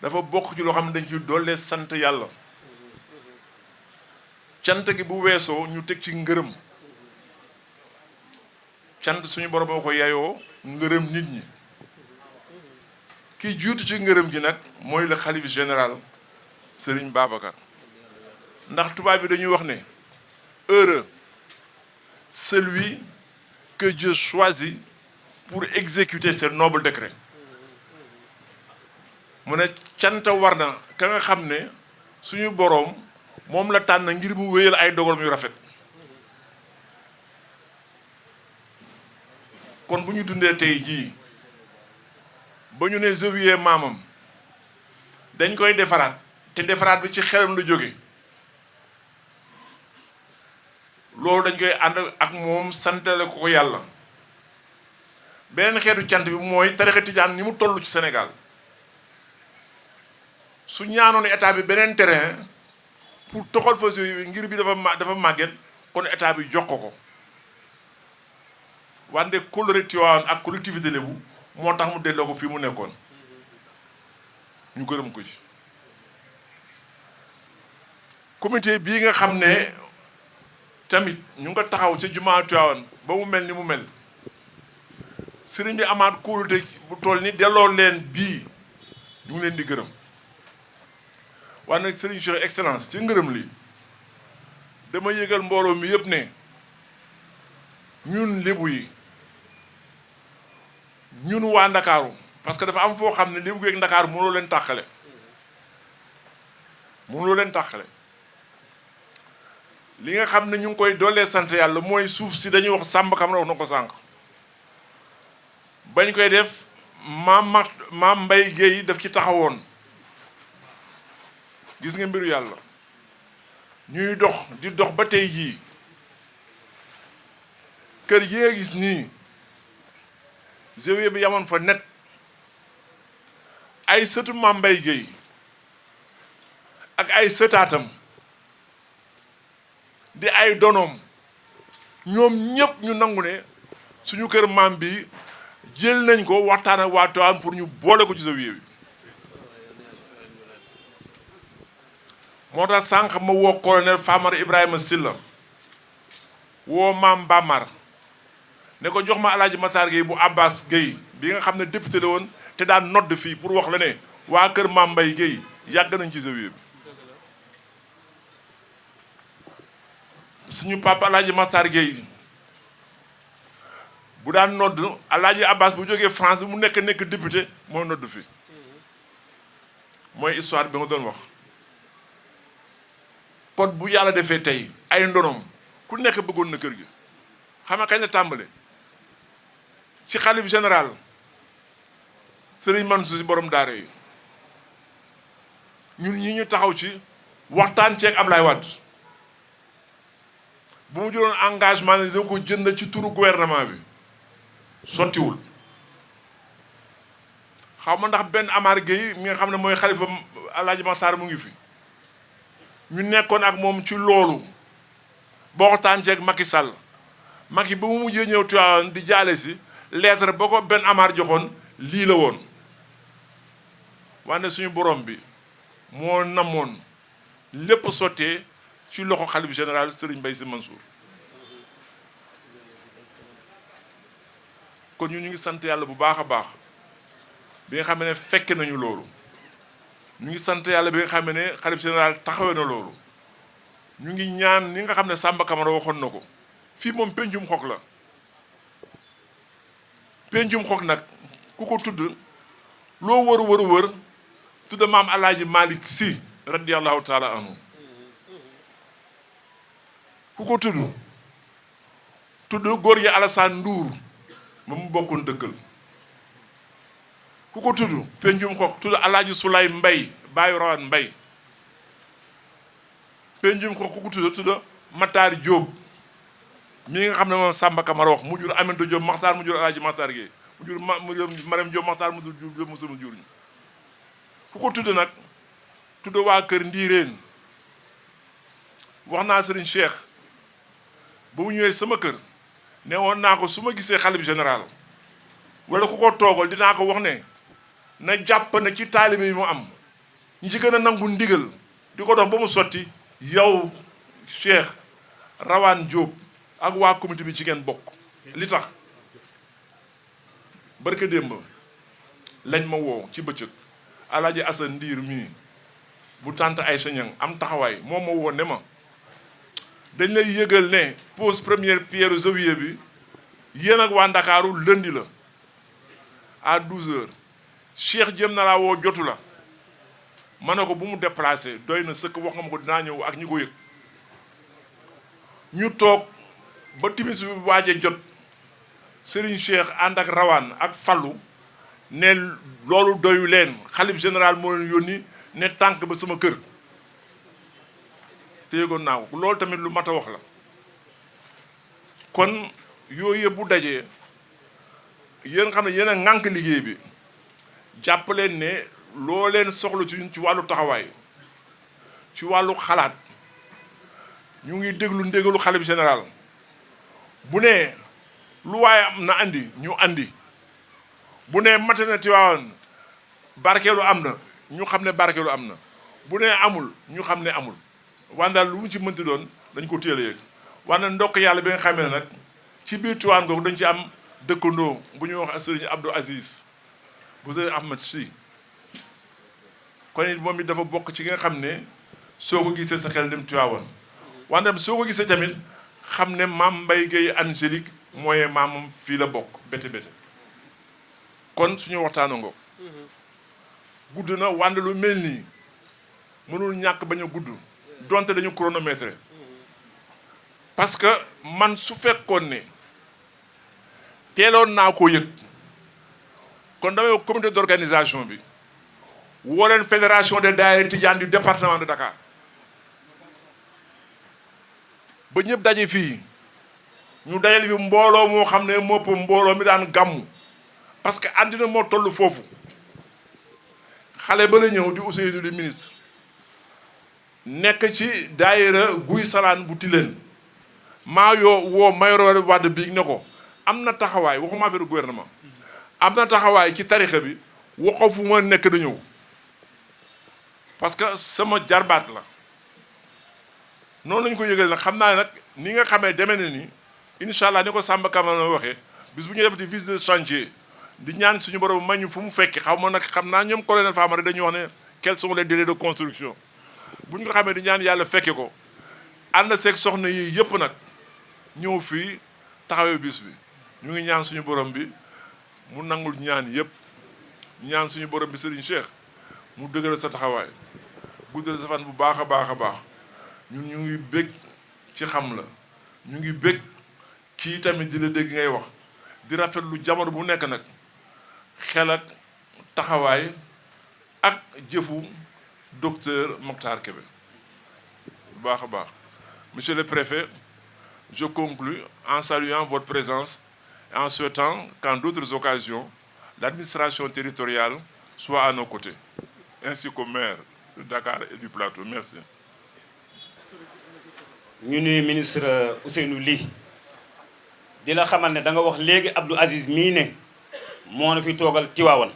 dafa bokk ci loo xam ne dañ ci doole sant yàlla cant gi bu weesoo ñu teg ci ngërëm cant suñu borom moo ko yayoo ngërëm nit ñi ki juutu ci ngërëm gi nag mooy le xalif général Serigne Babacar ndax tubaab bi dañuy wax ne heureux celui que Dieu choisit pour exécuter ses nobles décrets mu ne canta war na ka nga xam ne suñu boroom moom la tànn ngir mu wéyal ay dogalam yu rafet kon bu ñu dundee tey jii ba ñu ne zawiya maamam dañ koy defaraat te defaraat bi ci xelam la jóge loolu dañ koy ànd ak moom santale ko yàlla beneen xeetu cant bi mooy tarixa tijaan ni mu toll ci Sénégal su ñaanoon état bi beneen terrain pour toxal fa zawiya bi ngir bi dafa màgget kon état bi jox ko wante kóllëre Tiwaawan ak collectivité Lébu moo tax mu delloo ko fii mu nekkoon ñu gërëm ko ci comité bii nga xam ne tamit ñu nga taxaw ca jumaa Tiwaawan ba mu mel ni mu mel sëriñ bi amaat kóolute bu toll ni delloo leen bii ñu ngi leen di gërëm waaye nag sëriñ Cheikh Excellence ci ngërëm li dama yëgal mbooloo mi yëpp ne ñun lébu yi ñun waa Ndakaaru parce que dafa am foo xam ne lébu gi ak Ndakaaru mënoo leen tàqale li nga xam ne ñu ngi koy doolee sant yàlla mooy suuf si dañuy wax Sàmba Kamara wax na ko sànq bañ koy def maam Mbay Géey daf ci taxawoon gis nga mbiru yàlla ñuy dox di dox ba tey jii kër yi nga gis nii zawiya bi yamoon fa net ay sëtu maam Mbay Géey ak ay sëtaatam di ay donoom ñoom ñëpp ñu nangu ne suñu kër maam bi jël nañ ko waxtaan ak waa Tiwaawan pour ñu boole ko ci zawiya bi moo tax sànq ma woo colonel Famara Ibrahima Silla woo maam Bamar ne ko jox ma Alaaji Matar Gueye bu Abbas Gueye bi nga xam ne député la woon te daan nodd fii pour wax la ne waa kër maam Mbay Gueye yàgg nañ ci zawiya bi suñu papa Alaaji Matar Gueye bu daan nodd Alaaji Abbas bu jógee France bi mu nekk député moo nodd fii mooy histoire bi nga doon wax kon bu yàlla defee tey ay ndonom ku nekk bëggoon na kër gi xam nga kañ la tàmbale ci xalif général Sëriñ Mansour si borom daara yi ñun ñi ñu taxaw ci waxtaan ceeg Ablaye Wade bu mu jëloon engagement ne doo ko jënd ci turu gouvernement bi sottiwul xaw ma ndax benn Amar Gueye mi nga xam ne mooy xalifa Alaaji Matar mu ngi fi ñu nekkoon ak moom ci loolu boo waxtaan ceeg Macky Sall Macky ba mu mujjee ñëw Tiwaawan di jaale si lettre ba ko benn Amar joxoon lii la woon wante suñu borom bi moo namoon lépp sottee ci loxo xalif général Serigne Mbaye Sy Mansour kon ñu ngi sant yàlla bu baax a baax bi nga xam ne fekke nañu loolu ñu ngi sant yàlla bi nga xam ne xalif général taxawee na loolu ñu ngi ñaan ni nga xam ne Sàmba Kamara waxoon na ko fii moom pencum xok la pencum xok nag ku ko tudd loo wër tudd maam Alaaji Malick Sy radiyallahu taala anhu ku ko tudd góor yi Alassane Ndour ba mu bokkoon dëkkal ku ko tudd pencum xok tudd Alaaji Soulay Mbay baayu Rawaan Mbay pencum xok ku ko tudd Matar Diop mi nga xam ne moom Sàmba Kamara wax mu jur Aminata Diop Maxtaar mu jur Alaaji Matar Gueye mu jur Mariam Diop Maxtaar mu jur Diop musul jur ñu ku ko tudd nag tudd waa kër Ndiireen wax naa Serigne Cheikh ba mu ñëwee sama kër ne woon naa ko su ma gisee xalif général wala ku ko toogal dinaa ko wax ne na jàpp na ci taalibe yi mu am ñi ci gën a nangu ndigal di ko dox ba mu sotti yow Cheikh Rawane Diop ak waa comité bi ci ngeen bokk. li tax barke démb lañ ma woo ci bëccëg Alaaji Assane Ndiir mii bu tànt ay sañang am taxawaay moom ma woo ne ma dañ lay yëgal ne pose première pierre zawiya bi yéen ak waa Ndakaaru lundi la à 12h Cheikh jëm na laa woo jotu la ma ne ko bu mu déplacé doy na sëkk wax nga ma ko dinaa ñëw ak ñi ko yëg ñu toog ba timis bi waaje jot Serigne Cheikh ànd ak Rawane ak Fallou ne loolu doyu leen xalif général moo leen yónni ne tànk ba sama kër te yëgoon naa ko loolu tamit lu mat a wax la kon yooyu yëpp bu dajee yéen xam ne yéen a ŋànk liggéey bi jàpp leen ne loo leen soxla ci wàllu taxawaay ci wàllu xalaat ñu ngi déglu ndégalu xalif général bu ne lu waaye am na andi ñu andi bu ne maternité Tivaouane barkeelu am na ñu xam ne barkeelu am na bu ne amul ñu xam ne amul wante daal lu mu ci mënti doon dañ ko téel a yëg wante ndokk yàlla bi nga xamee ne nag ci biir Tivaouane googu dañ ci am dëkkandoo bu ñuy wax sëriñ Abdou Aziz bu sëriñ Ahmed Sy kon it moom it dafa bokk ci nga xam ne soo ko gisee sa xel dem Tivaouane wante soo ko gisee tamit xam ne maam Mbaye Gueye Angélique mooy maamam fii la bokk bété kon suñu waxtaana ngo gudd na wante lu mel nii mënul ñàkk bañ a gudd donte dañu chronomètre parce que man su fekkoon ne teeloon naa ko yëg kon damay comité d'organisation bi woo leen fédération des daayira tidiane du département de Dakar ba ñëpp daje fii ñu dajale fi mbooloo moo xam ne mopp mbooloo mi daan gàmmu parce que àddina moo toll foofu xale ba la ñëw di Ousseynou di ministre nekk ci daayira guy salaan bu Tilène maa yoo woo Mayoro Wade biig ne ko am na taxawaay waxuma affaire gouvernement am na taxawaay ci tarixa bi waxoo fu ma nekk da ñëw parce que sama jarbaat la noonu lañu ko yëgal nag xam naa nag ni nga xamee demee na ni incha allah ni ko Samba Kamara waxee bis bu ñu defati visite de chantier di ñaan suñu borom ma ñu fu mu fekki xaw ma nag xam naa ñoom colonel Famara dañuy wax ne quels sont les délais de construction bu ñu ko xamee di ñaan yàlla fekke ko ànd seeg soxna yi yëpp nag ñëw fii taxawee bis bi ñu ngi ñaan suñu borom bi mu nangul ñaan yëpp ñaan suñu borom bi Serigne Cheikh mu dëgëral sa taxawaay guddal sa fan bu baax a baax a baax ñun ñu ngi bég ci xam la ñu ngi bég kii tamit di la dégg ngay wax di rafetlu jamono bu nekk nag xel ak taxawaay ak jëfu docteur Mokhtar Kébé bu baax a baax. Monsieur le préfet, je conclus en saluant votre présence et en souhaitant qu'en d'autres occasions l'administration territoriale soit à nos côtés ainsi qu'au maire de Dakar et du Plateau. Merci. ñu nuyu ministre Ousseynou Ly di la xamal ne da nga wax léegi Abdou Aziz mii ne moo na fi toogal Tivaouane